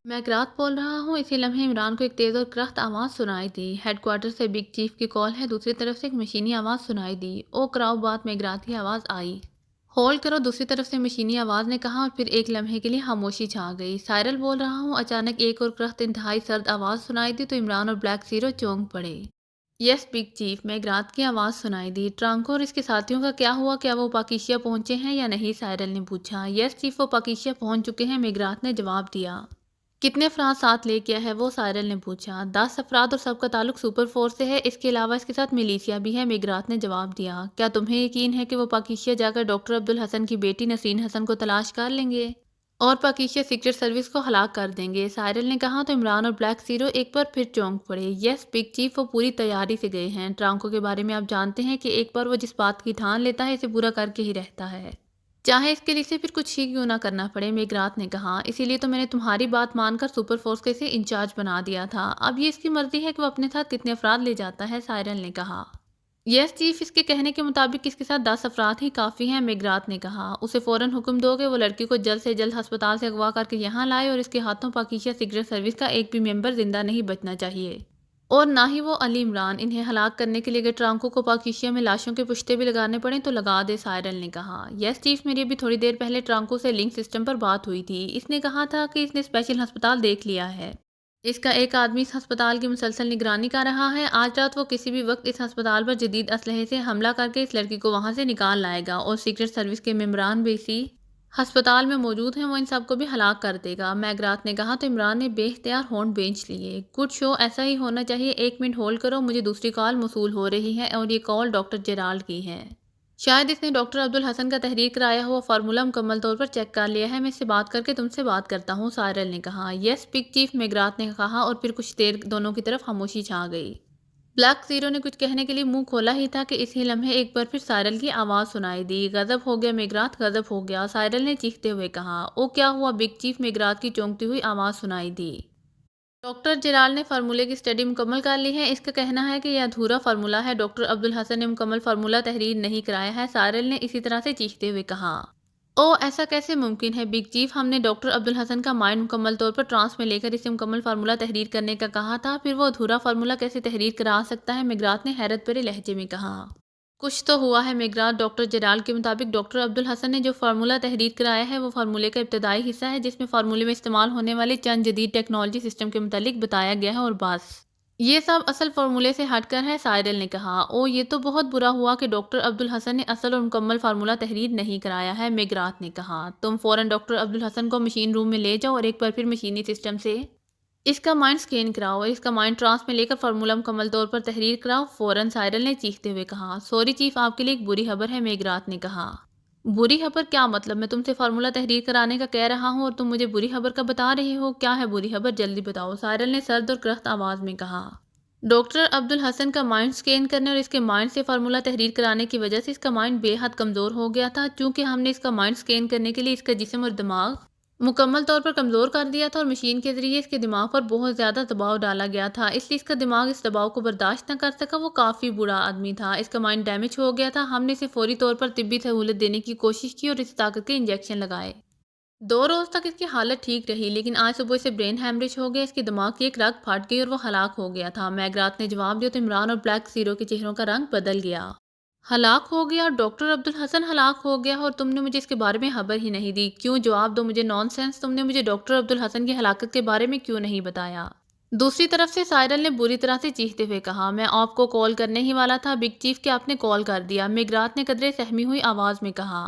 میں گرات بول رہا ہوں۔ اسی لمحے عمران کو ایک تیز اور کرخت آواز سنائی دی۔ ہیڈ کوارٹر سے بگ چیف کی کال ہے۔ دوسری طرف سے ایک مشینی آواز سنائی دی۔ او کراؤ بات میں گرات کی آواز آئی۔ ہولڈ کرو، دوسری طرف سے مشینی آواز نے کہا، اور پھر ایک لمحے کے لیے خاموشی چھا گئی۔ سائرل بول رہا ہوں۔ اچانک ایک اور کرخت انتہائی سرد آواز سنائی دی تو عمران اور بلیک زیرو چونک پڑے۔ یس بگ چیف، میں گرات کی آواز سنائی دی۔ ٹرانکو اور اس کے ساتھیوں کا کیا ہوا؟ کیا وہ پاکیشیا پہنچے ہیں یا نہیں؟ سائرل نے پوچھا۔ یس چیف، وہ پاکیشیا پہنچ چکے ہیں، میگرات نے جواب دیا۔ کتنے افراد ساتھ لے کیا ہے وہ؟ سائرل نے پوچھا۔ 10 افراد اور سب کا تعلق سپر فورس سے ہے۔ اس کے علاوہ اس کے ساتھ ملیشیا بھی ہے، میگرات نے جواب دیا۔ کیا تمہیں یقین ہے کہ وہ پاکیشیا جا کر ڈاکٹر عبدالحسن کی بیٹی نسرین حسن کو تلاش کر لیں گے اور پاکیشیا سیکرٹ سروس کو ہلاک کر دیں گے؟ سائرل نے کہا تو عمران اور بلیک زیرو ایک بار پھر چونک پڑے۔ یس بگ چیف، وہ پوری تیاری سے گئے ہیں۔ ٹرانکو کے بارے میں آپ جانتے ہیں کہ ایک بار وہ جس بات کی ٹھان لیتا ہے اسے پورا کر کے ہی رہتا ہے، چاہے اس کے لیے اسے پھر کچھ ہی کیوں نہ کرنا پڑے، میگرات نے کہا۔ اسی لیے تو میں نے تمہاری بات مان کر سپر فورس کا اسے انچارج بنا دیا تھا۔ اب یہ اس کی مرضی ہے کہ وہ اپنے ساتھ کتنے افراد لے جاتا ہے، سائرل نے کہا۔ یس چیف، اس کے کہنے کے مطابق اس کے ساتھ 10 افراد ہی کافی ہیں، میگرات نے کہا۔ اسے فوراً حکم دو کہ وہ لڑکی کو جلد سے جلد ہسپتال سے اغوا کر کے یہاں لائے، اور اس کے ہاتھوں پاکیشیا سیکرٹ سروس کا ایک بھی ممبر زندہ نہیں بچنا چاہیے، اور نہ ہی وہ علی عمران۔ انہیں ہلاک کرنے کے لیے اگر ٹرانکو کو پاکیشیا میں لاشوں کے پشتے بھی لگانے پڑیں تو لگا دے، سائرل نے کہا۔ یس چیف، میری ابھی تھوڑی دیر پہلے ٹرانکو سے لنک سسٹم پر بات ہوئی تھی۔ اس نے کہا تھا کہ اس نے اسپیشل ہسپتال دیکھ لیا ہے۔ اس کا ایک آدمی اس ہسپتال کی مسلسل نگرانی کر رہا ہے۔ آج رات وہ کسی بھی وقت اس ہسپتال پر جدید اسلحے سے حملہ کر کے اس لڑکی کو وہاں سے نکال لائے گا، اور سیکرٹ سروس کے ممبران بھی اسی ہسپتال میں موجود ہیں، وہ ان سب کو بھی ہلاک کر دے گا، میگرات نے کہا تو عمران نے بے اختیار ہونٹ بینچ لیے۔ گڈ شو، ایسا ہی ہونا چاہیے۔ ایک منٹ ہولڈ کرو، مجھے دوسری کال موصول ہو رہی ہے، اور یہ کال ڈاکٹر جیرالڈ کی ہے۔ شاید اس نے ڈاکٹر عبدالحسن کا تحریر کرایا ہوا فارمولا مکمل طور پر چیک کر لیا ہے۔ میں اس سے بات کر کے تم سے بات کرتا ہوں، سائرل نے کہا۔ یس بگ چیف، میگرات نے کہا، اور پھر کچھ دیر دونوں کی طرف خاموشی چھا گئی۔ بلیک زیرو نے کچھ کہنے کے لیے منہ کھولا ہی تھا کہ اسی لمحے ایک بار پھر سائرل کی آواز سنائی دی۔ غضب ہو گیا میگرات، غضب ہو گیا، سائرل نے چیختے ہوئے کہا۔ او کیا ہوا بگ چیف؟ میگرات کی چونکتی ہوئی آواز سنائی دی۔ ڈاکٹر جیرالڈ نے فارمولے کی اسٹڈی مکمل کر لی ہے۔ اس کا کہنا ہے کہ یہ ادھورا فارمولا ہے۔ ڈاکٹر عبدالحسن نے مکمل فارمولا تحریر نہیں کرایا ہے، سائرل نے اسی طرح سے چیختے ہوئے کہا۔ او ایسا کیسے ممکن ہے بگ چیف؟ ہم نے ڈاکٹر عبدالحسن کا مائنڈ مکمل طور پر ٹرانس میں لے کر اسے مکمل فارمولا تحریر کرنے کا کہا تھا، پھر وہ ادھورا فارمولا کیسے تحریر کرا سکتا ہے؟ میگرات نے حیرت بھرے لہجے میں کہا۔ کچھ تو ہوا ہے میگرات۔ ڈاکٹر جیرالڈ کے مطابق ڈاکٹر عبدالحسن نے جو فارمولا تحریر کرایا ہے وہ فارمولے کا ابتدائی حصہ ہے، جس میں فارمولے میں استعمال ہونے والے چند جدید ٹیکنالوجی سسٹم کے متعلق بتایا گیا ہے، اور بس یہ سب اصل فارمولے سے ہٹ کر ہے، سائرل نے کہا۔ او یہ تو بہت برا ہوا کہ ڈاکٹر عبدالحسن نے اصل اور مکمل فارمولا تحریر نہیں کرایا ہے، میگرات نے کہا۔ تم فوراً ڈاکٹر عبدالحسن کو مشین روم میں لے جاؤ اور ایک بار پھر مشینی سسٹم سے اس کا مائنڈ سکین کراؤ، اور اس کا مائنڈ ٹرانس میں لے کر فارمولا مکمل طور پر تحریر کراؤ فوراً، سائرل نے چیختے ہوئے کہا۔ سوری چیف، آپ کے لیے ایک بری خبر ہے، میگرات نے کہا۔ بری خبر؟ کیا مطلب؟ میں تم سے فارمولا تحریر کرانے کا کہہ رہا ہوں اور تم مجھے بری خبر کا بتا رہے ہو؟ کیا ہے بری خبر؟ جلدی بتاؤ، سائرل نے سرد اور کرخت آواز میں کہا۔ ڈاکٹر عبدالحسن کا مائنڈ سکین کرنے اور اس کے مائنڈ سے فارمولا تحریر کرانے کی وجہ سے اس کا مائنڈ بے حد کمزور ہو گیا تھا، چونکہ ہم نے اس کا مائنڈ سکین کرنے کے لیے اس کا جسم اور دماغ مکمل طور پر کمزور کر دیا تھا، اور مشین کے ذریعے اس کے دماغ پر بہت زیادہ دباؤ ڈالا گیا تھا، اس لیے اس کا دماغ اس دباؤ کو برداشت نہ کر سکا۔ وہ کافی بڑا آدمی تھا، اس کا مائنڈ ڈیمیج ہو گیا تھا۔ ہم نے اسے فوری طور پر طبی سہولت دینے کی کوشش کی اور اسے طاقت کے انجیکشن لگائے۔ 2 روز تک اس کی حالت ٹھیک رہی، لیکن آج صبح اسے برین ہیمریج ہو گیا، اس کے دماغ کی ایک رگ پھٹ گئی اور وہ ہلاک ہو گیا تھا، میگرات نے جواب دیا تو عمران اور بلیک زیرو کے چہروں کا رنگ بدل گیا۔ ہلاک ہو گیا؟ ڈاکٹر عبدالحسن ہلاک ہو گیا، اور تم نے مجھے اس کے بارے میں خبر ہی نہیں دی؟ کیوں؟ جواب دو مجھے، نان سینس، تم نے مجھے ڈاکٹر عبدالحسن کی ہلاکت کے بارے میں کیوں نہیں بتایا؟ دوسری طرف سے سائرل نے بری طرح سے چیختے ہوئے کہا۔ میں آپ کو کال کرنے ہی والا تھا بگ چیف کہ آپ نے کال کر دیا، میگرات نے قدرے سہمی ہوئی آواز میں کہا۔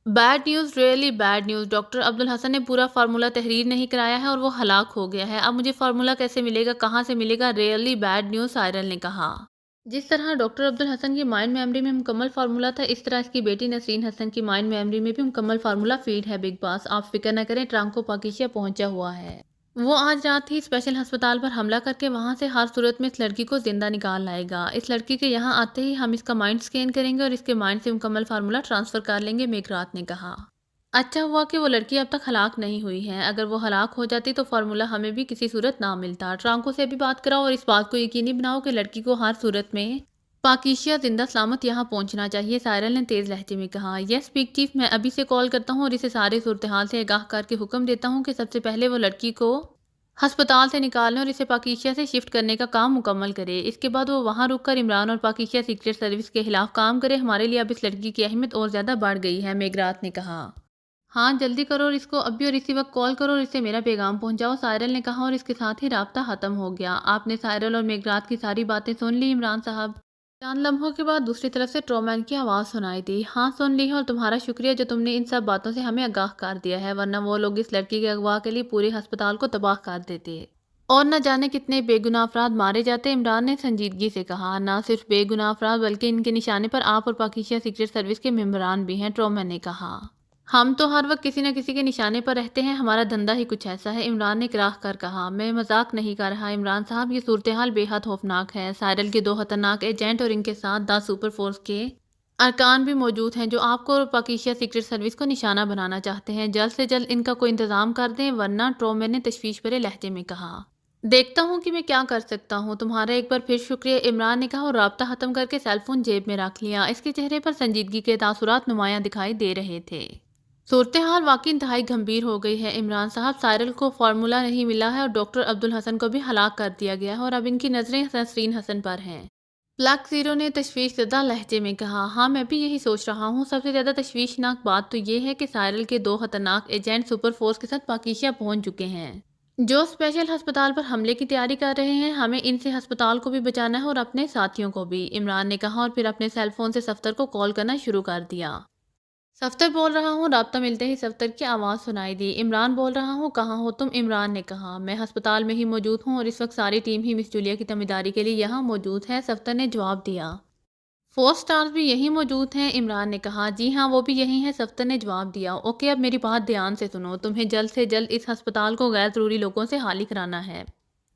Bad news, really bad news. Doctor Abdul Hassan نے پورا فارمولا تحریر نہیں کرایا ہے اور وہ ہلاک ہو گیا ہے۔ اب مجھے فارمولا کیسے ملے گا، کہاں سے ملے گا؟ ریئلی بیڈ نیوز، سائرل نے کہا۔ جس طرح ڈاکٹر عبدالحسن کی مائنڈ میموری میں مکمل فارمولا تھا، اس طرح اس کی بیٹی نسرین حسن کی مائنڈ میموری میں بھی مکمل فارمولا فیڈ ہے بگ باس۔ آپ فکر نہ کریں، ٹرانکو پاکیشیا پہنچا ہوا ہے۔ وہ آج رات ہی اسپیشل ہسپتال پر حملہ کر کے وہاں سے ہر صورت میں اس لڑکی کو زندہ نکال لائے گا۔ اس لڑکی کے یہاں آتے ہی ہم اس کا مائنڈ سکین کریں گے اور اس کے مائنڈ سے مکمل فارمولا ٹرانسفر کر لیں گے، میگرات نے کہا۔ اچھا ہوا کہ وہ لڑکی اب تک ہلاک نہیں ہوئی ہے، اگر وہ ہلاک ہو جاتی تو فارمولا ہمیں بھی کسی صورت نہ ملتا۔ ٹرانکو سے بھی بات کراؤ اور اس بات کو یقینی بناؤ کہ لڑکی کو ہر صورت میں پاکیشیا زندہ سلامت یہاں پہنچنا چاہیے، سائرل نے تیز لہجے میں کہا۔ یس بگ چیف، میں ابھی سے کال کرتا ہوں اور اسے سارے صورتحال سے آگاہ کر کے حکم دیتا ہوں کہ سب سے پہلے وہ لڑکی کو ہسپتال سے نکالنے اور اسے پاکیزہ سے شفٹ کرنے کا کام مکمل کرے۔ اس کے بعد وہ وہاں رک کر عمران اور پاکیزہ سیکرٹ سروس کے خلاف کام کرے۔ ہمارے لیے اب اس لڑکی کی اہمیت اور زیادہ بڑھ گئی ہے، میگرات نے کہا۔ ہاں جلدی کرو اور اس کو ابھی اور اسی وقت کال کرو اور اسے میرا پیغام پہنچاؤ، سائرل نے کہا، اور اس کے ساتھ ہی رابطہ ختم ہو گیا۔ آپ نے سائرل اور میگرات کی ساری باتیں سن لی عمران صاحب؟ چند لمحوں کے بعد دوسری طرف سے ٹرومین کی آواز سنائی دی۔ ہاں سن لی ہے، اور تمہارا شکریہ جو تم نے ان سب باتوں سے ہمیں آگاہ کر دیا ہے، ورنہ وہ لوگ اس لڑکی کے اغوا کے لیے پورے ہسپتال کو تباہ کر دیتے اور نہ جانے کتنے بے گناہ افراد مارے جاتے۔ عمران نے سنجیدگی سے کہا، نہ صرف بے گناہ افراد بلکہ ان کے نشانے پر آپ اور پاکیزہ سیکرٹ سروس کے ممبران بھی ہیں، ٹرومین نے کہا۔ ہم تو ہر وقت کسی نہ کسی کے نشانے پر رہتے ہیں، ہمارا دھندا ہی کچھ ایسا ہے، عمران نے کراہ کر کہا۔ میں مذاق نہیں کر رہا عمران صاحب، یہ صورتحال بے حد خوفناک ہے۔ سائرل کے 2 خطرناک ایجنٹ اور ان کے ساتھ دا سپر فورس کے ارکان بھی موجود ہیں جو آپ کو اور پاکیزہ سیکرٹ سروس کو نشانہ بنانا چاہتے ہیں۔ جلد سے جلد ان کا کوئی انتظام کر دیں ورنہ، ٹرومین نے تشویش بھرے لہجے میں کہا۔ دیکھتا ہوں کہ میں کیا کر سکتا ہوں، تمہارا ایک بار پھر شکریہ، عمران نے کہا، اور رابطہ ختم کر کے سیل فون جیب میں رکھ لیا۔ اس کے چہرے پر سنجیدگی کے تاثرات نمایاں دکھائی دے رہے تھے۔ صورتحال واقعی انتہائی گھمبیر ہو گئی ہے عمران صاحب، سائرل کو فارمولہ نہیں ملا ہے اور ڈاکٹر عبدالحسن کو بھی ہلاک کر دیا گیا ہے، اور اب ان کی نظریں نسرین حسن پر ہیں۔ بلیک زیرو نے تشویش زدہ لہجے میں کہا۔ ہاں میں بھی یہی سوچ رہا ہوں، سب سے زیادہ تشویشناک بات تو یہ ہے کہ سائرل کے 2 خطرناک ایجنٹ سپر فورس کے ساتھ پاکیزہ پہنچ چکے ہیں جو اسپیشل ہسپتال پر حملے کی تیاری کر رہے ہیں۔ ہمیں ان سے ہسپتال کو بھی بچانا ہے اور اپنے ساتھیوں کو بھی، عمران نے کہا، اور پھر اپنے سیل فون سے صفدر کو کال کرنا شروع کر دیا۔ صفدر بول رہا ہوں، رابطہ ملتے ہی صفدر کی آواز سنائی دی۔ عمران بول رہا ہوں، کہاں ہو تم؟ عمران نے کہا، میں ہسپتال میں ہی موجود ہوں اور اس وقت ساری ٹیم ہی مس جولیا کی تیمارداری کے لیے یہاں موجود ہے، صفدر نے جواب دیا۔ 4 سٹارز بھی یہیں موجود ہیں؟ عمران نے کہا۔ جی ہاں وہ بھی یہیں ہیں، صفدر نے جواب دیا۔ اوکے اب میری بات دھیان سے سنو، تمہیں جلد سے جلد اس ہسپتال کو غیر ضروری لوگوں سے خالی کرانا ہے۔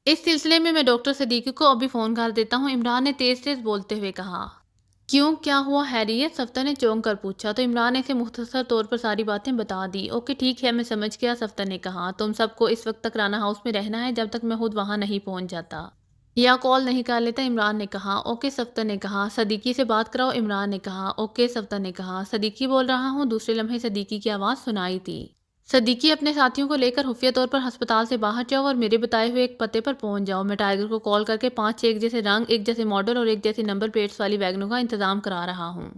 اس سلسلے میں ڈاکٹر صدیقی کو ابھی فون کر دیتا ہوں، عمران نے تیز تیز بولتے ہوئے کہا۔ کیوں، کیا ہوا خیریت؟ صفدر نے چونک کر پوچھا تو عمران نے اسے مختصر طور پر ساری باتیں بتا دی۔ اوکے ٹھیک ہے میں سمجھ گیا، صفدر نے کہا، تم سب کو اس وقت تک رانا ہاؤس میں رہنا ہے جب تک میں خود وہاں نہیں پہنچ جاتا یا کال نہیں کر لیتا، عمران نے کہا۔ اوکے صفدر نے کہا۔ صدیقی سے بات کراؤ، عمران نے کہا۔ اوکے صفدر نے کہا۔ صدیقی بول رہا ہوں، دوسرے لمحے صدیقی کی آواز سنائی دی۔ صدیقی اپنے ساتھیوں کو لے کر خفیہ طور پر ہسپتال سے باہر جاؤ اور میرے بتائے ہوئے ایک پتے پر پہنچ جاؤ۔ میں ٹائیگر کو کال کر کے 5 ایک جیسے رنگ، ایک جیسے ماڈل اور ایک جیسے نمبر پلیٹس والی ویگنوں کا انتظام کرا رہا ہوں۔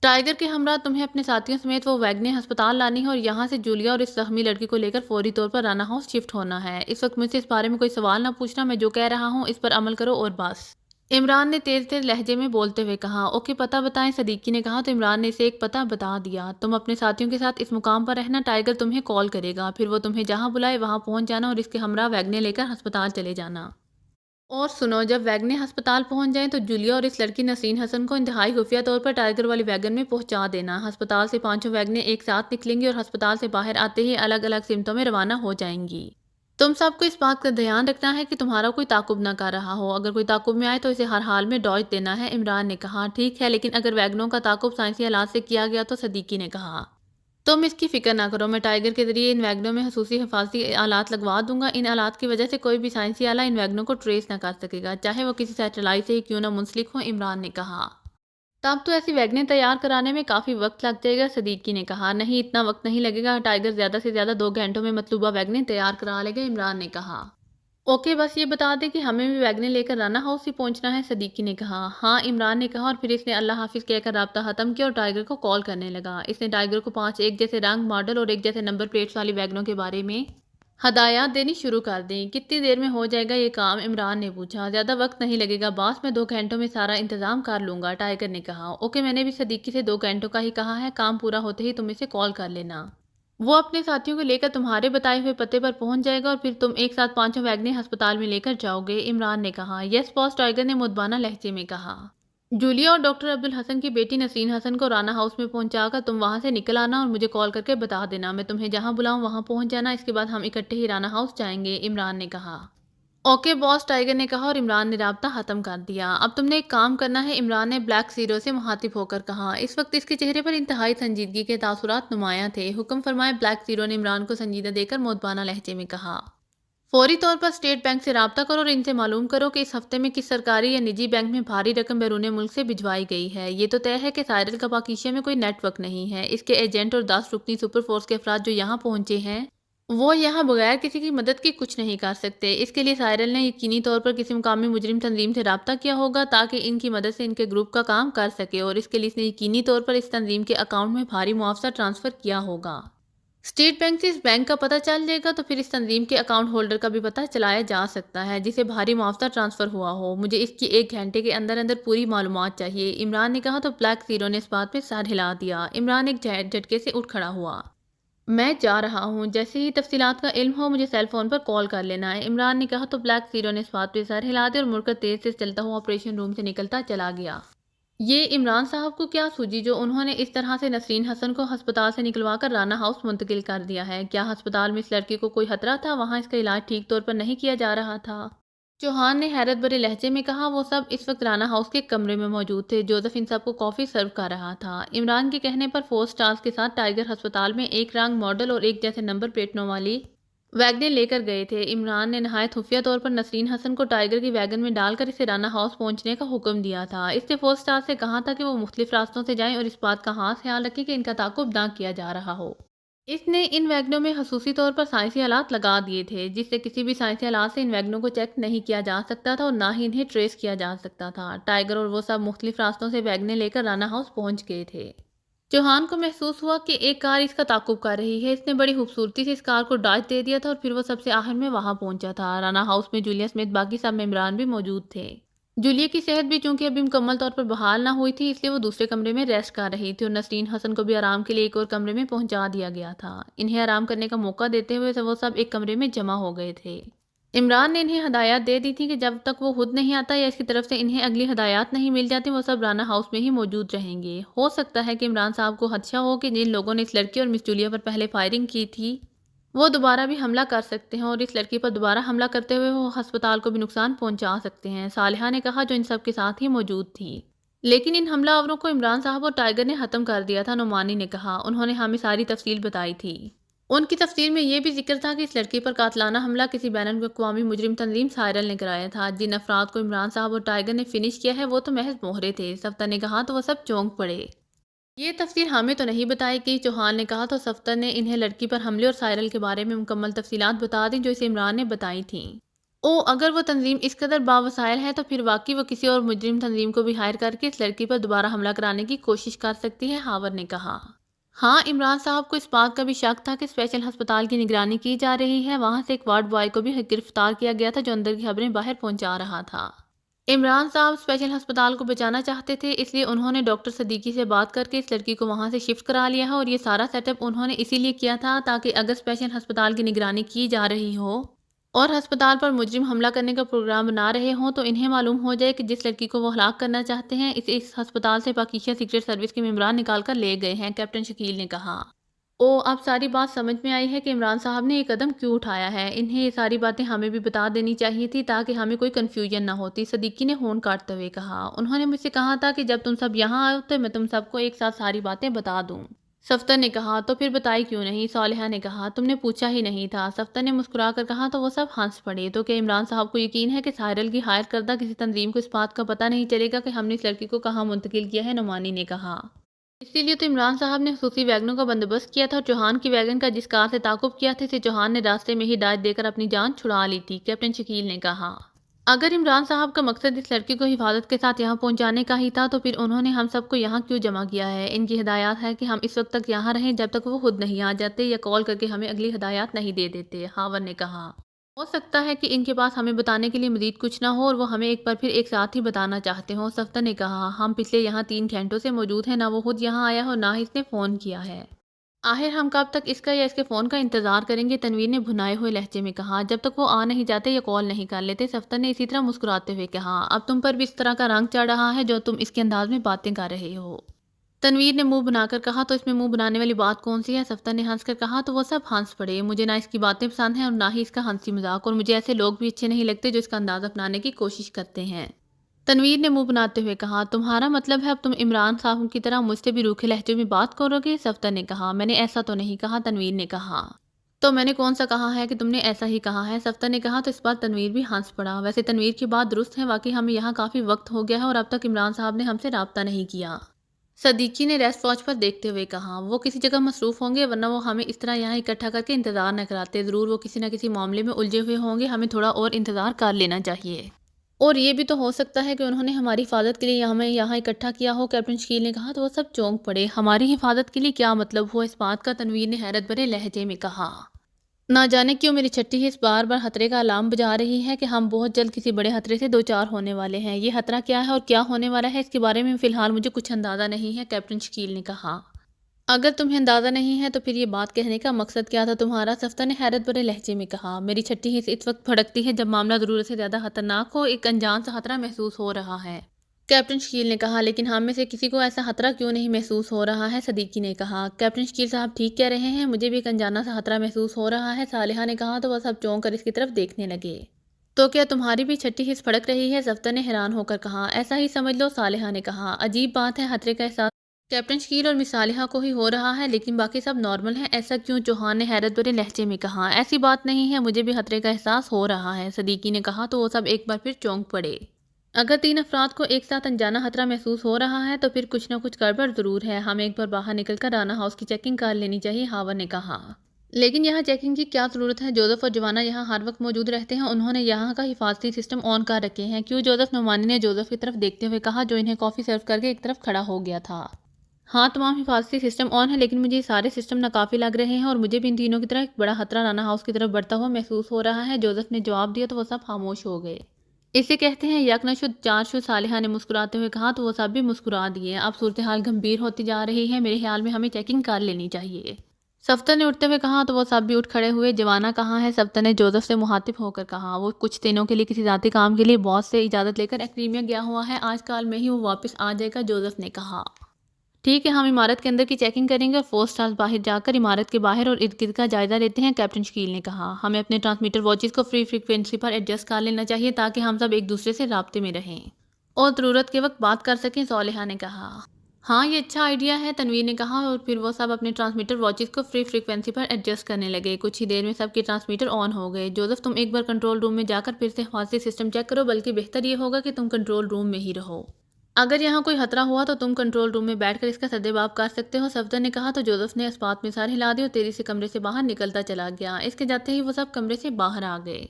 ٹائیگر کے ہمراہ تمہیں اپنے ساتھیوں سمیت وہ ویگنیں ہسپتال لانی ہے اور یہاں سے جولیا اور اس زخمی لڑکی کو لے کر فوری طور پر رانا ہاؤس شفٹ ہونا ہے۔ اس وقت مجھ سے اس بارے میں کوئی سوال نہ پوچھنا، میں جو کہہ رہا ہوں اس پر عمل کرو اور بس، عمران نے تیز تیز لہجے میں بولتے ہوئے کہا۔ اوکے پتہ بتائیں، صدیقی نے کہا تو عمران نے اسے ایک پتہ بتا دیا۔ تم اپنے ساتھیوں کے ساتھ اس مقام پر رہنا، ٹائیگر تمہیں کال کرے گا، پھر وہ تمہیں جہاں بلائے وہاں پہنچ جانا اور اس کے ہمراہ ویگنیں لے کر ہسپتال چلے جانا۔ اور سنو، جب ویگنیں ہسپتال پہنچ جائیں تو جولیا اور اس لڑکی نسرین حسن کو انتہائی خفیہ طور پر ٹائیگر والی ویگن میں پہنچا دینا۔ ہسپتال سے 5 ویگنیں ایک ساتھ نکلیں گی اور ہسپتال سے باہر آتے ہی الگ الگ سمتوں میں روانہ ہو جائیں گی۔ تم سب کو اس بات کا دھیان رکھنا ہے کہ تمہارا کوئی تعاقب نہ کر رہا ہو، اگر کوئی تعاقب میں آئے تو اسے ہر حال میں ڈاج دینا ہے، عمران نے کہا۔ ٹھیک ہے، لیکن اگر ویگنوں کا تعاقب سائنسی آلات سے کیا گیا تو، صدیقی نے کہا۔ تم اس کی فکر نہ کرو، میں ٹائیگر کے ذریعے ان ویگنوں میں خصوصی حفاظتی آلات لگوا دوں گا۔ ان آلات کی وجہ سے کوئی بھی سائنسی آلہ ان ویگنوں کو ٹریس نہ کر سکے گا، چاہے وہ کسی سیٹلائٹ سے ہی کیوں نہ منسلک ہوں، عمران نے کہا۔ تب تو ایسی ویگنیں تیار کرانے میں کافی وقت لگ جائے گا، صدیقی نے کہا۔ نہیں اتنا وقت نہیں لگے گا، ٹائیگر زیادہ سے زیادہ 2 گھنٹوں میں مطلوبہ ویگنیں تیار کرا لے گا، عمران نے کہا۔ اوکے بس یہ بتا دیں کہ ہمیں بھی ویگنیں لے کر رانا ہاؤس ہی پہنچنا ہے، صدیقی نے کہا۔ ہاں، عمران نے کہا، اور پھر اس نے اللہ حافظ کہہ کر رابطہ ختم کیا اور ٹائیگر کو کال کرنے لگا۔ اس نے ٹائیگر کو 5 ایک جیسے رنگ، ماڈل اور ایک جیسے نمبر پلیٹس والی ویگنوں کے بارے میں ہدایات دینی شروع کر دیں۔ کتنی دیر میں ہو جائے گا یہ کام، عمران نے پوچھا۔ زیادہ وقت نہیں لگے گا باس، میں 2 گھنٹوں میں سارا انتظام کر لوں گا، ٹائیگر نے کہا۔ اوکے میں نے بھی صدیقی سے 2 گھنٹوں کا ہی کہا ہے، کام پورا ہوتے ہی تم اسے کال کر لینا۔ وہ اپنے ساتھیوں کو لے کر تمہارے بتائے ہوئے پتے پر پہنچ جائے گا اور پھر تم ایک ساتھ 5 ویگنیں ہسپتال میں لے کر جاؤ گے، عمران نے کہا۔ یس باس، ٹائیگر نے مدبانہ لہجے میں کہا۔ جولیا اور ڈاکٹر عبدالحسن کی بیٹی نسرین حسن کو رانا ہاؤس میں پہنچا کر تم وہاں سے نکل آنا اور مجھے کال کر کے بتا دینا، میں تمہیں جہاں بلاؤں وہاں پہنچ جانا، اس کے بعد ہم اکٹھے ہی رانا ہاؤس جائیں گے، عمران نے کہا۔ اوکے باس، ٹائیگر نے کہا اور عمران نے رابطہ ختم کر دیا۔ اب تم نے ایک کام کرنا ہے، عمران نے بلیک زیرو سے مخاطب ہو کر کہا۔ اس وقت اس کے چہرے پر انتہائی سنجیدگی کے تاثرات نمایاں تھے۔ حکم فرمائے، بلیک زیرو نے عمران کو سنجیدہ دے کر مدبانہ لہجے میں کہا۔ فوری طور پر اسٹیٹ بینک سے رابطہ کرو اور ان سے معلوم کرو کہ اس ہفتے میں کس سرکاری یا نجی بینک میں بھاری رقم بیرون ملک سے بھجوائی گئی ہے۔ یہ تو طے ہے کہ سائرل کا پاکیزہ میں کوئی نیٹ ورک نہیں ہے، اس کے ایجنٹ اور 10 رکنی سپر فورس کے افراد جو یہاں پہنچے ہیں وہ یہاں بغیر کسی کی مدد کے کچھ نہیں کر سکتے۔ اس کے لیے سائرل نے یقینی طور پر کسی مقامی مجرم تنظیم سے رابطہ کیا ہوگا تاکہ ان کی مدد سے ان کے گروپ کا کام کر سکے، اور اس کے لیے اس نے یقینی طور پر اس تنظیم کے اکاؤنٹ میں بھاری معاوضہ ٹرانسفر کیا ہوگا۔ اسٹیٹ بینک سے اس بینک کا پتہ چل جائے گا تو پھر اس تنظیم کے اکاؤنٹ ہولڈر کا بھی پتہ چلایا جا سکتا ہے جسے بھاری معاوضہ ٹرانسفر ہوا ہو۔ مجھے اس کی 1 گھنٹے کے اندر اندر پوری معلومات چاہیے، عمران نے کہا تو بلیک زیرو نے اس بات پہ سر ہلا دیا۔ عمران ایک جھٹکے سے اٹھ کھڑا ہوا۔ میں جا رہا ہوں، جیسے ہی تفصیلات کا علم ہو مجھے سیل فون پر کال کر لینا ہے، عمران نے کہا تو بلیک زیرو نے اس بات پہ سر ہلا دیا اور مڑ کر تیز سے چلتا ہوا آپریشن روم سے نکلتا چلا گیا۔ یہ عمران صاحب کو کیا سوجی جو انہوں نے اس طرح سے نسرین حسن کو ہسپتال سے نکلوا کر رانا ہاؤس منتقل کر دیا ہے؟ کیا ہسپتال میں اس لڑکی کو کوئی خطرہ تھا؟ وہاں اس کا علاج ٹھیک طور پر نہیں کیا جا رہا تھا؟ چوہان نے حیرت بھرے لہجے میں کہا۔ وہ سب اس وقت رانا ہاؤس کے کمرے میں موجود تھے۔ جوزف ان سب کو کافی سرو کر رہا تھا۔ عمران کے کہنے پر 4 سٹارز کے ساتھ ٹائیگر ہسپتال میں ایک رنگ ماڈل اور ایک جیسے نمبر پلیٹوں والی ویگنیں لے کر گئے تھے۔ عمران نے نہایت خفیہ طور پر نسرین حسن کو ٹائیگر کی ویگن میں ڈال کر اسے رانا ہاؤس پہنچنے کا حکم دیا تھا۔ اس نے 4 سٹار سے کہا تھا کہ وہ مختلف راستوں سے جائیں اور اس بات کا خاص خیال رکھیں کہ ان کا تعاقب نہ کیا جا رہا ہو۔ اس نے ان ویگنوں میں خصوصی طور پر سائنسی آلات لگا دیے تھے جس سے کسی بھی سائنسی آلات سے ان ویگنوں کو چیک نہیں کیا جا سکتا تھا اور نہ ہی انہیں ٹریس کیا جا سکتا تھا۔ ٹائیگر اور وہ سب مختلف راستوں سے ویگنیں لے کر رانا ہاؤس پہنچ گئے تھے۔ چوہان کو محسوس ہوا کہ ایک کار اس کا تعاقب کر رہی ہے۔ اس نے بڑی خوبصورتی سے اس کار کو ڈاج دے دیا تھا اور پھر وہ سب سے آخر میں وہاں پہنچا تھا۔ رانا ہاؤس میں جولیا سمیت باقی سب ممبران بھی موجود تھے۔ جولیا کی صحت بھی چونکہ ابھی مکمل طور پر بحال نہ ہوئی تھی، اس لیے وہ دوسرے کمرے میں ریسٹ کر رہی تھی اور نسرین حسن کو بھی آرام کے لیے ایک اور کمرے میں پہنچا دیا گیا تھا۔ انہیں آرام کرنے کا موقع دیتے ہوئے وہ سب ایک کمرے میں جمع ہو گئے تھے۔ عمران نے انہیں ہدایات دے دی تھی کہ جب تک وہ خود نہیں آتا یا اس کی طرف سے انہیں اگلی ہدایات نہیں مل جاتی وہ سب رانا ہاؤس میں ہی موجود رہیں گے۔ ہو سکتا ہے کہ عمران صاحب کو خدشہ ہو کہ جن لوگوں نے اس لڑکی اور مس جولیا پر پہلے فائرنگ کی تھی وہ دوبارہ بھی حملہ کر سکتے ہیں اور اس لڑکی پر دوبارہ حملہ کرتے ہوئے وہ ہسپتال کو بھی نقصان پہنچا سکتے ہیں، صالحہ نے کہا جو ان سب کے ساتھ ہی موجود تھی۔ لیکن ان حملہ آوروں کو عمران صاحب اور ٹائیگر نے ختم کر دیا تھا، نعمانی نے کہا۔ انہوں نے ہمیں ساری تفصیل بتائی تھی۔ ان کی تفسیر میں یہ بھی ذکر تھا کہ اس لڑکی پر قاتلانہ حملہ کسی بین الاقوامی مجرم تنظیم سائرل نے کرایا تھا۔ جن افراد کو عمران صاحب اور ٹائیگر نے فنش کیا ہے وہ تو محض مہرے تھے، صفدر نے کہا تو وہ سب چونک پڑے۔ یہ تفصیل ہمیں تو نہیں بتائی گئی، چوہان نے کہا تو صفدر نے انہیں لڑکی پر حملے اور سائرل کے بارے میں مکمل تفصیلات بتا دیں جو اسے عمران نے بتائی تھیں۔ اگر وہ تنظیم اس قدر باوسائل ہے تو پھر واقعی وہ کسی اور مجرم تنظیم کو بھی ہائر کر کے اس لڑکی پر دوبارہ حملہ کرانے کی کوشش کر سکتی ہے، ہاور نے کہا۔ ہاں، عمران صاحب کو اس بات کا بھی شک تھا کہ اسپیشل ہسپتال کی نگرانی کی جا رہی ہے۔ وہاں سے ایک وارڈ بوائے کو بھی گرفتار کیا گیا تھا جو اندر کی خبریں باہر پہنچا رہا تھا۔ عمران صاحب اسپیشل ہسپتال کو بچانا چاہتے تھے، اس لیے انہوں نے ڈاکٹر صدیقی سے بات کر کے اس لڑکی کو وہاں سے شفٹ کرا لیا ہے، اور یہ سارا سیٹ اپ انہوں نے اسی لیے کیا تھا تاکہ اگر اسپیشل ہسپتال کی نگرانی کی جا رہی ہو اور ہسپتال پر مجرم حملہ کرنے کا پروگرام بنا رہے ہوں تو انہیں معلوم ہو جائے کہ جس لڑکی کو وہ ہلاک کرنا چاہتے ہیں اسے اس ہسپتال سے پاکیزہ سیکرٹ سروس کے ممبران نکال کر لے گئے ہیں، کیپٹن شکیل نے کہا۔ اب ساری بات سمجھ میں آئی ہے کہ عمران صاحب نے یہ قدم کیوں اٹھایا ہے۔ انہیں یہ ساری باتیں ہمیں بھی بتا دینی چاہیے تھی تاکہ ہمیں کوئی کنفیوژن نہ ہوتی، صدیقی نے ہون کاٹتے ہوئے کہا۔ انہوں نے مجھ سے کہا تھا کہ جب تم سب یہاں آؤ تو میں تم سب کو ایک ساتھ ساری باتیں بتا دوں۔ صفدر نے کہا تو پھر بتائی کیوں نہیں؟ صالحہ نے کہا تم نے پوچھا ہی نہیں تھا، صفدر نے مسکرا کر کہا تو وہ سب ہنس پڑے۔ تو کیا عمران صاحب کو یقین ہے کہ سائرل کی ہائر کردہ کسی تنظیم کو اس بات کا پتہ نہیں چلے گا کہ ہم نے اس لڑکی کو کہاں منتقل کیا ہے؟ نعمانی نے کہا۔ اسی لیے تو عمران صاحب نے خصوصی ویگنوں کا بندوبست کیا تھا اور چوہان کی ویگن کا جس کار سے تعاقب کیا تھا اسے چوہان نے راستے میں ہی ڈاج دے کر اپنی جان چھڑا لی تھی، کیپٹن شکیل نے کہا۔ اگر عمران صاحب کا مقصد اس لڑکی کو حفاظت کے ساتھ یہاں پہنچانے کا ہی تھا تو پھر انہوں نے ہم سب کو یہاں کیوں جمع کیا ہے؟ ان کی ہدایات ہے کہ ہم اس وقت تک یہاں رہیں جب تک وہ خود نہیں آ جاتے یا کال کر کے ہمیں اگلی ہدایات نہیں دے دیتے، ہاور نے کہا۔ ہو سکتا ہے کہ ان کے پاس ہمیں بتانے کے لیے مزید کچھ نہ ہو اور وہ ہمیں ایک بار پھر ایک ساتھ ہی بتانا چاہتے ہوں، صفدر نے کہا۔ ہم پچھلے یہاں 3 گھنٹوں سے موجود ہیں، نہ وہ خود یہاں آیا ہے اور نہ ہی اس نے فون کیا ہے۔ آخر ہم کب تک اس کا یا اس کے فون کا انتظار کریں گے؟ تنویر نے بھنائے ہوئے لہجے میں کہا۔ جب تک وہ آ نہیں جاتے یا کال نہیں کر لیتے، صفدر نے اسی طرح مسکراتے ہوئے کہا۔ اب تم پر بھی اس طرح کا رنگ چڑھ رہا ہے جو تم اس کے انداز میں باتیں کر رہے ہو، تنویر نے منہ بنا کر کہا۔ تو اس میں منہ بنانے والی بات کون سی ہے؟ صفدر نے ہنس کر کہا۔ تو وہ سب ہنس پڑے۔ مجھے نہ اس کی باتیں پسند ہیں اور نہ ہی اس کا ہنسی مذاق، اور مجھے ایسے لوگ بھی اچھے نہیں لگتے جو اس کا انداز اپنانے کی کوشش کرتے ہیں، تنویر نے منہ بناتے ہوئے کہا۔ تمہارا مطلب ہے اب تم عمران صاحب کی طرح مجھ سے بھی روکھے لہجے میں بات کرو گے؟ صفدر نے کہا۔ میں نے ایسا تو نہیں کہا، تنویر نے کہا۔ تو میں نے کون سا کہا ہے کہ تم نے ایسا ہی کہا ہے؟ صفدر نے کہا۔ تو اس بار تنویر بھی ہنس پڑا۔ ویسے تنویر کی بات درست ہے، واقعی ہمیں یہاں کافی وقت ہو گیا ہے اور اب تک عمران صاحب نے ہم سے رابطہ نہیں کیا۔ صدیقی نے ریسٹ واچ پر دیکھتے ہوئے کہا، وہ کسی جگہ مصروف ہوں گے ورنہ وہ ہمیں اس طرح یہاں اکٹھا کر کے انتظار نہ کراتے، ضرور وہ کسی نہ کسی معاملے میں الجھے ہوئے ہوں گے، ہمیں تھوڑا اور انتظار کر لینا چاہیے۔ اور یہ بھی تو ہو سکتا ہے کہ انہوں نے ہماری حفاظت کے لیے ہمیں یہاں اکٹھا کیا ہو، کیپٹن شکیل نے کہا تو وہ سب چونک پڑے۔ ہماری حفاظت کے لیے کیا مطلب ہوا اس بات کا؟ تنویر نے حیرت بھرے لہجے میں کہا۔ نہ جانے کیوں میری چھٹی حص بار بار خطرے کا الارم بجا رہی ہے کہ ہم بہت جلد کسی بڑے خطرے سے دوچار ہونے والے ہیں۔ یہ خطرہ کیا ہے اور کیا ہونے والا ہے اس کے بارے میں فی الحال مجھے کچھ اندازہ نہیں ہے، کیپٹن شکیل نے کہا۔ اگر تمہیں اندازہ نہیں ہے تو پھر یہ بات کہنے کا مقصد کیا تھا تمہارا؟ صفدر نے حیرت بھرے لہجے میں کہا۔ میری چھٹی حص اس وقت بھڑکتی ہے جب معاملہ ضرورت سے زیادہ خطرناک ہو، ایک انجان سا خطرہ محسوس ہو رہا ہے، کیپٹن شکیل نے کہا۔ لیکن ہم میں سے کسی کو ایسا خطرہ کیوں نہیں محسوس ہو رہا ہے؟ صدیقی نے کہا۔ کیپٹن شکیل صاحب ٹھیک کہہ رہے ہیں، مجھے بھی ایک انجانا سا خطرہ محسوس ہو رہا ہے، صالحہ نے کہا تو وہ سب چونک کر اس کی طرف دیکھنے لگے۔ تو کیا تمہاری بھی چھٹی حص پھڑک رہی ہے؟ صفدر نے حیران ہو کر کہا۔ ایسا ہی سمجھ لو، صالحہ نے کہا۔ عجیب بات ہے، خطرے کا احساس کیپٹن شکیل اور مس صالحہ کو ہی ہو رہا ہے لیکن باقی سب نارمل ہیں، ایسا کیوں؟ چوہان نے حیرت بھرے لہجے میں کہا۔ ایسی بات نہیں ہے، مجھے بھی خطرے کا احساس ہو رہا ہے، صدیقی نے کہا تو وہ سب ایک بار پھر چونک پڑے۔ اگر 3 افراد کو ایک ساتھ انجانا خطرہ محسوس ہو رہا ہے تو پھر کچھ نہ کچھ گڑبڑ ضرور ہے، ہمیں ایک بار باہر نکل کر رانا ہاؤس کی چیکنگ کر لینی چاہیے، ہاور نے کہا۔ لیکن یہاں چیکنگ کی کیا ضرورت ہے؟ جوزف اور جوانا یہاں ہر وقت موجود رہتے ہیں، انہوں نے یہاں کا حفاظتی سسٹم آن کر رکھے ہیں، کیوں؟ جوزف نعمانی نے جوزف کی طرف دیکھتے ہوئے کہا جو انہیں کافی سرو کر کے ایک طرف کھڑا ہو گیا تھا۔ ہاں، تمام حفاظتی سسٹم آن ہے لیکن مجھے یہ سارے سسٹم ناکافی لگ رہے ہیں اور مجھے بھی ان تینوں کی طرح ایک بڑا خطرہ رانا ہاؤس کی طرف بڑھتا ہوا محسوس ہو رہا ہے، جوزف نے جواب دیا تو وہ سب خاموش ہو گئے۔ اسے کہتے ہیں یک نہ شد چار شد، صالحہ نے مسکراتے ہوئے کہا تو وہ سب بھی مسکرا دیے۔ اب صورتحال گمبھیر ہوتی جا رہی ہے، میرے خیال میں ہمیں چیکنگ کر لینی چاہیے، صفدر نے اٹھتے ہوئے کہا تو وہ سب بھی اٹھ کھڑے ہوئے۔ جوانا کہاں ہے؟ صفدر نے جوزف سے مخاطب ہو کر کہا۔ وہ کچھ دنوں کے لیے کسی ذاتی کام کے لیے باس سے اجازت لے کر ایکریمیا گیا ہوا ہے، آج کل میں ہی وہ واپس آ جائے گا، جوزف نے کہا۔ ٹھیک ہے، ہم عمارت کے اندر کی چیکنگ کریں گے اور 4 سٹارز باہر جا کر عمارت کے باہر اور ارد گرد کا جائزہ لیتے ہیں، کیپٹن شکیل نے کہا۔ ہمیں اپنے ٹرانسمیٹر واچز کو فری فریکوینسی پر ایڈجسٹ کر لینا چاہیے تاکہ ہم سب ایک دوسرے سے رابطے میں رہیں اور ضرورت کے وقت بات کر سکیں، صالحہ نے کہا۔ ہاں، یہ اچھا آئیڈیا ہے، تنویر نے کہا، اور پھر وہ سب اپنے ٹرانسمیٹر واچز کو فری فریکوینسی پر ایڈجسٹ کرنے لگے۔ کچھ ہی دیر میں سب کے ٹرانسمیٹر آن ہو گئے۔ جوزف، تم ایک بار کنٹرول روم میں جا کر پھر سے حفاظتی سسٹم چیک کرو، بلکہ بہتر یہ ہوگا کہ تم کنٹرول روم میں ہی رہو۔ اگر یہاں کوئی خطرہ ہوا تو تم کنٹرول روم میں بیٹھ کر اس کا سدباب کر سکتے ہو، صفدر نے کہا تو جوزف نے اس بات میں سر ہلا دی اور تیزی سے کمرے سے باہر نکلتا چلا گیا۔ اس کے جاتے ہی وہ سب کمرے سے باہر آ گئے۔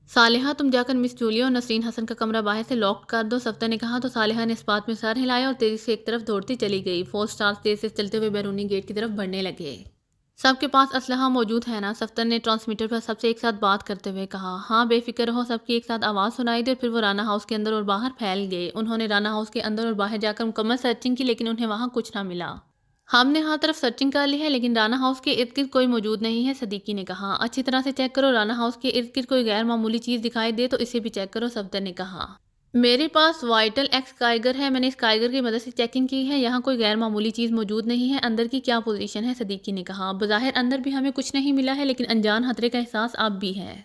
صالحہ، تم جا کر مس جولیا اور نسرین حسن کا کمرہ باہر سے لاک کر دو، صفدر نے کہا تو صالحہ نے اس بات میں سر ہلایا اور تیزی سے ایک طرف دوڑتی چلی گئی۔ 4 سٹارز تیز سے چلتے ہوئے بیرونی گیٹ کی طرف بڑھنے لگے۔ سب کے پاس اسلحہ موجود ہے نا؟ صفدر نے ٹرانسمیٹر پر سب سے ایک ساتھ بات کرتے ہوئے کہا۔ ہاں، بے فکر رہو، سب کی ایک ساتھ آواز سنائی دی اور پھر وہ رانا ہاؤس کے اندر اور باہر پھیل گئے۔ انہوں نے رانا ہاؤس کے اندر اور باہر جا کر مکمل سرچنگ کی لیکن انہیں وہاں کچھ نہ ملا۔ ہم نے ہر طرف سرچنگ کر لی ہے لیکن رانا ہاؤس کے ارد گرد کوئی موجود نہیں ہے، صدیقی نے کہا۔ اچھی طرح سے چیک کرو، رانا ہاؤس کے ارد گرد کوئی غیر معمولی چیز دکھائی دے تو اسے بھی چیک کرو، صفدر نے کہا۔ میرے پاس وائٹل ایکس کائگر ہے، میں نے اس کائگر کی مدد سے چیکنگ کی ہے، یہاں کوئی غیر معمولی چیز موجود نہیں ہے۔ اندر کی کیا پوزیشن ہے؟ صدیقی نے کہا۔ بظاہر اندر بھی ہمیں کچھ نہیں ملا ہے لیکن انجان خطرے کا احساس اب بھی ہے،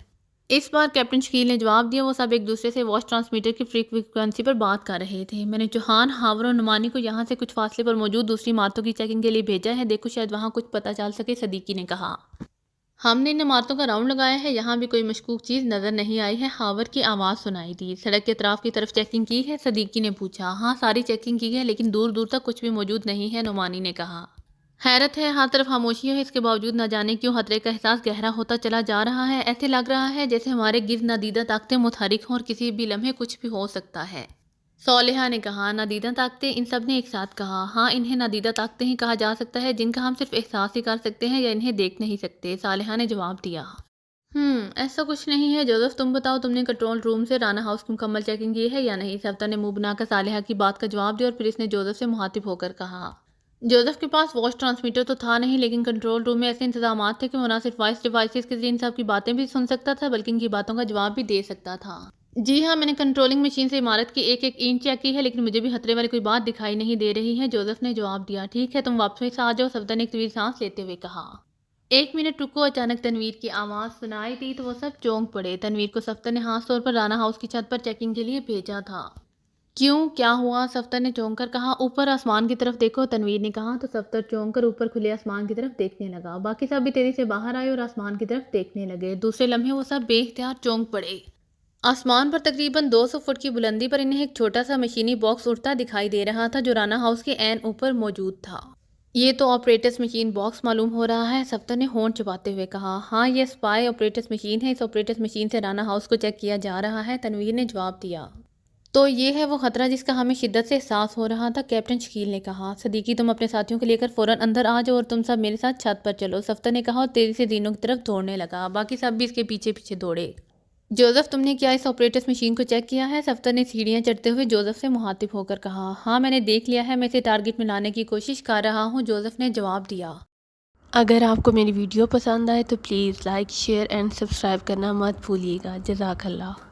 اس بار کیپٹن شکیل نے جواب دیا۔ وہ سب ایک دوسرے سے واچ ٹرانسمیٹر کی فریکوینسی پر بات کر رہے تھے۔ میں نے چوہان، ہاور اور نعمانی کو یہاں سے کچھ فاصلے پر موجود دوسری عمارتوں کی چیکنگ کے لیے بھیجا ہے، دیکھو شاید وہاں کچھ پتہ چل سکے، صدیقی نے کہا۔ ہم نے ان عمارتوں کا راؤنڈ لگایا ہے، یہاں بھی کوئی مشکوک چیز نظر نہیں آئی ہے، ہاور کی آواز سنائی دی۔ سڑک کے اطراف کی طرف چیکنگ کی ہے؟ صدیقی نے پوچھا۔ ہاں، ساری چیکنگ کی ہے لیکن دور دور تک کچھ بھی موجود نہیں ہے، نعمانی نے کہا۔ حیرت ہے، ہر طرف خاموشی ہے، اس کے باوجود نہ جانے کیوں خطرے کا احساس گہرا ہوتا چلا جا رہا ہے، ایسے لگ رہا ہے جیسے ہمارے گرد نادیدہ طاقتیں متحرک ہوں اور کسی بھی لمحے کچھ بھی ہو سکتا ہے، صالحہ نے کہا۔ نادیدہ طاقتیں؟ ان سب نے ایک ساتھ کہا۔ ہاں، انہیں نادیدہ طاقتیں ہی کہا جا سکتا ہے جن کا ہم صرف احساس ہی کر سکتے ہیں یا انہیں دیکھ نہیں سکتے، صالحہ نے جواب دیا۔ ایسا کچھ نہیں ہے، جوزف تم بتاؤ، تم نے کنٹرول روم سے رانا ہاؤس کی مکمل چیکنگ کی ہے یا نہیں؟ صفدر نے منہ بنا کر صالحہ کی بات کا جواب دیا اور پھر اس نے جوزف سے مخاطب ہو کر کہا۔ جوزف کے پاس واچ ٹرانسمیٹر تو تھا نہیں لیکن کنٹرول روم میں ایسے انتظامات تھے کہ وہ نہ صرف وائس ڈیوائسز کے ذریعے ان سب کی باتیں بھی سن سکتا تھا بلکہ ان کی باتوں کا جواب بھی دے سکتا تھا۔ جی ہاں، میں نے کنٹرولنگ مشین سے عمارت کی ایک ایک اینچ چیک کی ہے لیکن مجھے بھی خطرے والی کوئی بات دکھائی نہیں دے رہی ہے، جوزف نے جواب دیا۔ ٹھیک ہے، تم واپس آ جاؤ، صفدر نے ایک طویل سانس لیتے ہوئے کہا۔ 1 منٹ رکو، اچانک تنویر کی آواز سنائی دی تو وہ سب چونک پڑے۔ تنویر کو صفدر نے خاص طور پر رانا ہاؤس کی چھت پر چیکنگ کے لیے بھیجا تھا۔ کیوں، کیا ہوا؟ صفدر نے چونک کر کہا۔ اوپر آسمان کی طرف دیکھو، تنویر نے کہا تو صفدر چونک کر اوپر کھلے آسمان کی طرف دیکھنے لگا۔ باقی سب بھی تیزی سے باہر آئے اور آسمان کی طرف دیکھنے لگے۔ دوسرے لمحے وہ سب بے اختیار چونک پڑے۔ آسمان پر تقریباً 200 فٹ کی بلندی پر انہیں ایک چھوٹا سا مشینی باکس اڑتا دکھائی دے رہا تھا جو رانا ہاؤس کے عین اوپر موجود تھا۔ یہ تو آپریٹرز مشین باکس معلوم ہو رہا ہے، صفدر نے ہونٹ چباتے ہوئے کہا۔ ہاں، یہ اسپائی آپریٹرز مشین ہے، اس آپریٹرز مشین سے رانا ہاؤس کو چیک کیا جا رہا ہے، تنویر نے جواب دیا۔ تو یہ ہے وہ خطرہ جس کا ہمیں شدت سے احساس ہو رہا تھا، کیپٹن شکیل نے کہا۔ صدیقی، تم اپنے ساتھیوں کو لے کر فوراً اندر آ جاؤ اور تم سب میرے ساتھ چھت پر چلو، صفدر نے کہا اور تیزی سے زینوں کی طرف دوڑنے لگا۔ باقی سب بھی اس کے پیچھے پیچھے دوڑے۔ جوزف، تم نے کیا اس آپریٹرز مشین کو چیک کیا ہے؟ صفدر نے سیڑھیاں چڑھتے ہوئے جوزف سے مخاطب ہو کر کہا۔ ہاں، میں نے دیکھ لیا ہے، میں اسے ٹارگٹ میں لانے کی کوشش کر رہا ہوں، جوزف نے جواب دیا۔ اگر آپ کو میری ویڈیو پسند آئے تو please like, share and subscribe کرنا مت بھولیے گا۔ جزاک اللہ۔